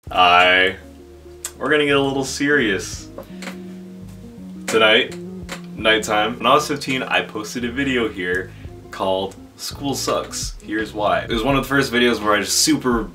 We're gonna get a little serious. Tonight, nighttime, when I was 15, I posted a video here called School Sucks. Here's why. It was one of the first videos where I just super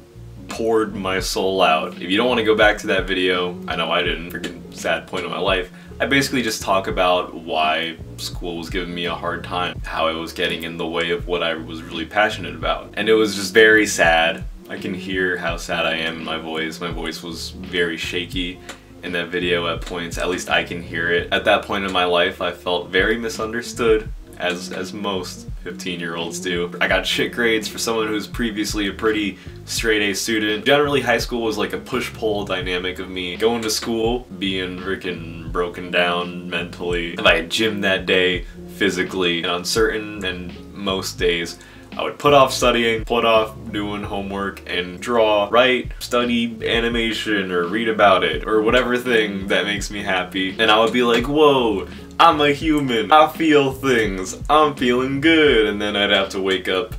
poured my soul out. If you don't want to go back to that video, I know I didn't, freaking sad point of my life, I basically just talk about why school was giving me a hard time, how it was getting in the way of what I was really passionate about. And it was just very sad. I can hear how sad I am in my voice. My voice was very shaky in that video at points, at least I can hear it. At that point in my life, I felt very misunderstood, as most 15-year-olds do. I got shit grades for someone who's previously a pretty straight-A student. Generally, high school was like a push-pull dynamic of me going to school, being freaking broken down mentally. If I had gym that day, physically, and on certain and most days, I would put off studying, put off doing homework, and draw, write, study animation, or read about it, or whatever thing that makes me happy. And I would be like, whoa, I'm a human, I feel things, I'm feeling good. And then I'd have to wake up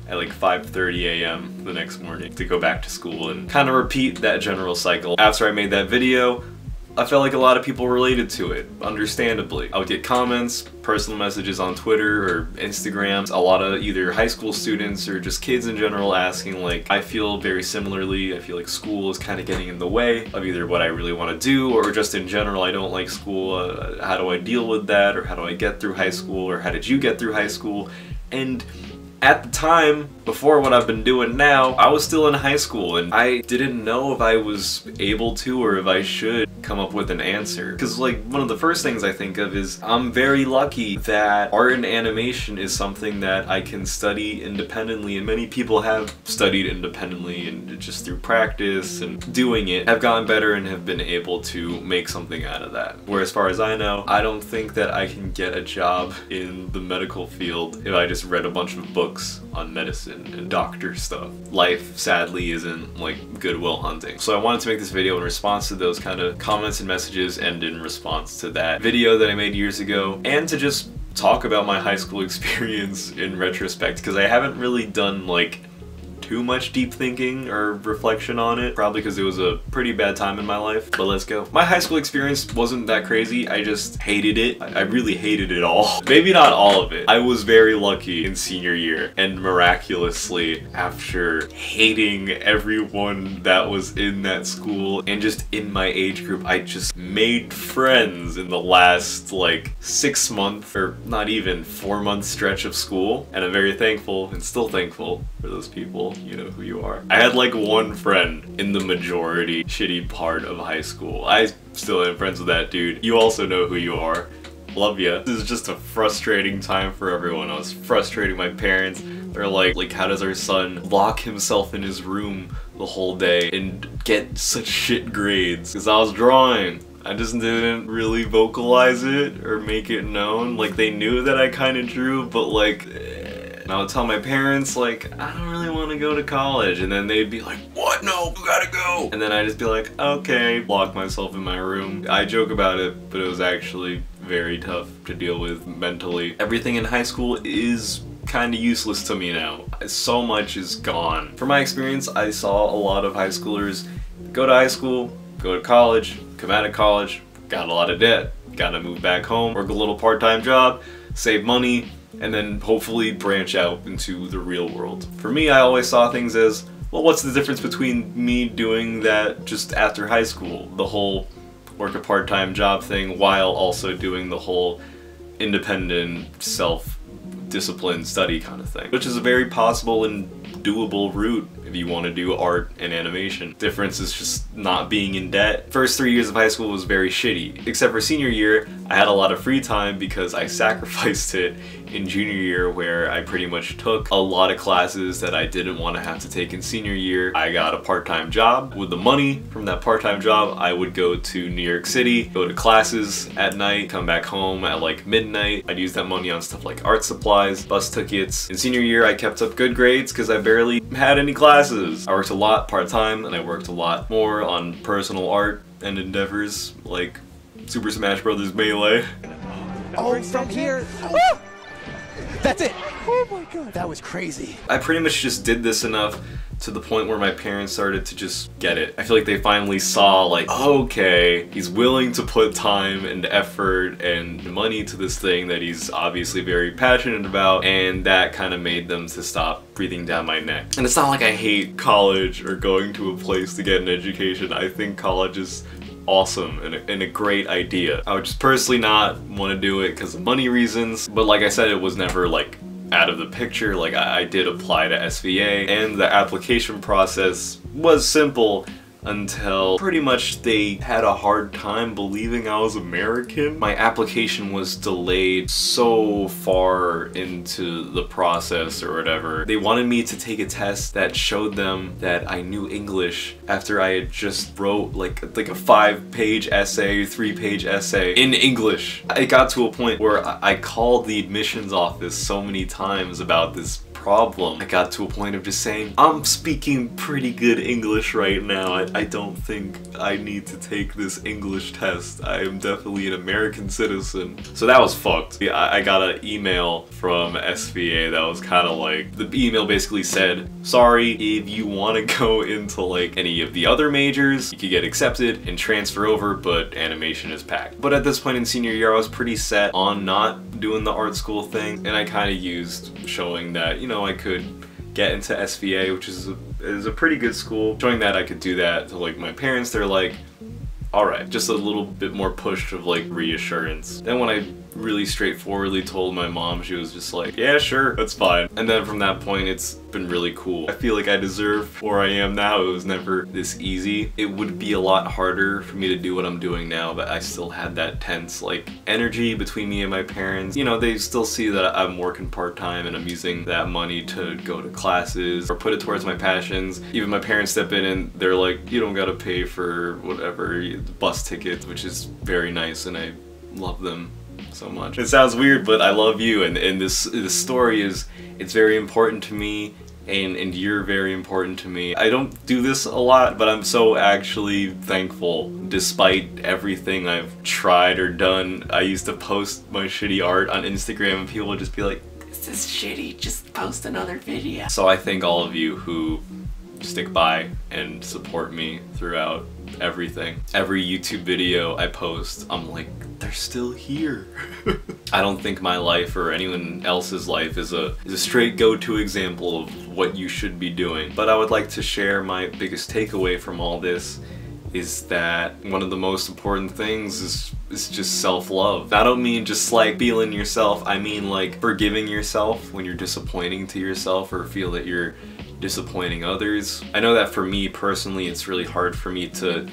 at like 5:30 a.m. the next morning to go back to school and kind of repeat that general cycle. After I made that video, I felt like a lot of people related to it, understandably. I would get comments, personal messages on Twitter or Instagram, a lot of either high school students or just kids in general asking like, I feel very similarly, I feel like school is kind of getting in the way of either what I really want to do or just in general, I don't like school, how do I deal with that, or how do I get through high school, or how did you get through high school? And at the time, before what I've been doing now, I was still in high school and I didn't know if I was able to or if I should come up with an answer. Because like one of the first things I think of is I'm very lucky that art and animation is something that I can study independently, and many people have studied independently and just through practice and doing it have gotten better and have been able to make something out of that. Where as far as I know, I don't think that I can get a job in the medical field if I just read a bunch of books on medicine and doctor stuff. Life, sadly, isn't like Good Will Hunting. So I wanted to make this video in response to those kind of comments and messages, and in response to that video that I made years ago, and to just talk about my high school experience in retrospect, because I haven't really done like too much deep thinking or reflection on it, probably because it was a pretty bad time in my life, but let's go. My high school experience wasn't that crazy, I just hated it. I really hated it all. Maybe not all of it. I was very lucky in senior year, and miraculously, after hating everyone that was in that school and just in my age group, I just made friends in the last like 6 month, or not even 4-month stretch of school, and I'm very thankful and still thankful for those people. You know who you are. I had like one friend in the majority shitty part of high school. I still am friends with that dude. You also know who you are. Love ya. This is just a frustrating time for everyone. I was frustrating my parents. They're like how does our son lock himself in his room the whole day and get such shit grades? Because I was drawing. I just didn't really vocalize it or make it known. Like they knew that I kind of drew, but like and I would tell my parents, like, I don't really want to go to college. And then they'd be like, what? No, you gotta go. And then I'd just be like, okay, lock myself in my room. I joke about it, but it was actually very tough to deal with mentally. Everything in high school is kind of useless to me now. So much is gone. From my experience, I saw a lot of high schoolers go to high school, go to college, come out of college, got a lot of debt, gotta move back home, work a little part-time job, save money, and then hopefully branch out into the real world. For me, I always saw things as, well, what's the difference between me doing that just after high school? The whole work a part-time job thing while also doing the whole independent, self-disciplined study kind of thing. Which is a very possible and doable route if you want to do art and animation. Difference is just not being in debt. First 3 years of high school was very shitty. Except for senior year, I had a lot of free time because I sacrificed it in junior year, where I pretty much took a lot of classes that I didn't want to have to take in senior year. I got a part-time job. With the money from that part-time job, I would go to New York City, go to classes at night, come back home at like midnight. I'd use that money on stuff like art supplies, bus tickets. In senior year, I kept up good grades because I barely had any classes. I worked a lot part-time, and I worked a lot more on personal art and endeavors like Super Smash Bros. Melee. Oh, from here. That's it. Oh my god, that was crazy. I pretty much just did this enough to the point where my parents started to just get it. I feel like they finally saw like, okay, he's willing to put time and effort and money to this thing that he's obviously very passionate about, and that kind of made them to stop breathing down my neck. And it's not like I hate college or going to a place to get an education. I think college is awesome and a great idea. I would just personally not want to do it because of money reasons, but like I said, it was never like out of the picture. Like I did apply to SVA, and the application process was simple until pretty much they had a hard time believing I was American. My application was delayed so far into the process or whatever. They wanted me to take a test that showed them that I knew English after I had just wrote like a 5-page essay, 3-page essay in English. It got to a point where I called the admissions office so many times about this problem. I got to a point of just saying, I'm speaking pretty good English right now. I don't think I need to take this English test. I am definitely an American citizen. So that was fucked. Yeah, I got an email from SVA that was kind of like, the email basically said, sorry, if you want to go into like any of the other majors, you could get accepted and transfer over, but animation is packed. But at this point in senior year, I was pretty set on not doing the art school thing, and I kind of used showing that, you know, I could get into SVA, which is a pretty good school. Showing that I could do that to like my parents, they're like, alright, just a little bit more push of like reassurance. Then when I really straightforwardly told my mom, she was just like, yeah, sure, that's fine. And then from that point, it's been really cool. I feel like I deserve where I am now. It was never this easy. It would be a lot harder for me to do what I'm doing now, but I still had that tense like energy between me and my parents. You know, they still see that I'm working part-time and I'm using that money to go to classes or put it towards my passions. Even my parents step in and they're like, you don't gotta pay for whatever, bus tickets, which is very nice, and I love them so much. It sounds weird, but I love you, and this story is, it's very important to me, and you're very important to me. I don't do this a lot, but I'm so actually thankful. Despite everything I've tried or done, I used to post my shitty art on Instagram and people would just be like, this is shitty, just post another video. So I thank all of you who stick by and support me throughout everything. Every YouTube video I post, I'm like, they're still here. I don't think my life or anyone else's life is a straight go-to example of what you should be doing. But I would like to share my biggest takeaway from all this is that one of the most important things is just self-love. I don't mean just like feeling yourself, I mean like forgiving yourself when you're disappointing to yourself or feel that you're disappointing others. I know that for me personally, it's really hard for me to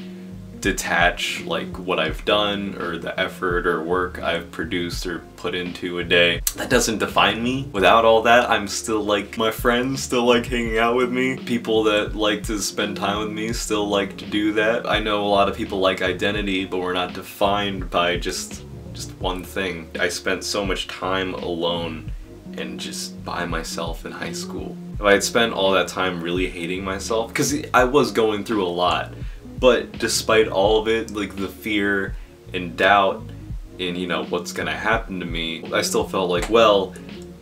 detach like what I've done or the effort or work I've produced or put into a day. That doesn't define me. Without all that, I'm still like, my friends still like hanging out with me. People that like to spend time with me still like to do that. I know a lot of people like identity, but we're not defined by just one thing. I spent so much time alone and just by myself in high school. If I had spent all that time really hating myself, because I was going through a lot, but despite all of it, like the fear and doubt in, you know, what's gonna happen to me, I still felt like, well,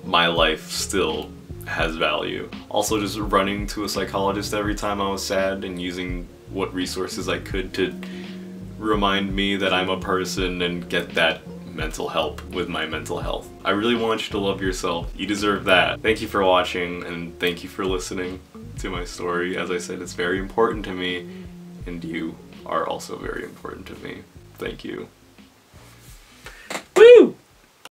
my life still has value. Also just running to a psychologist every time I was sad and using what resources I could to remind me that I'm a person and get that mental help with my mental health. I really want you to love yourself. You deserve that. Thank you for watching, and thank you for listening to my story. As I said, it's very important to me, and you are also very important to me. Thank you.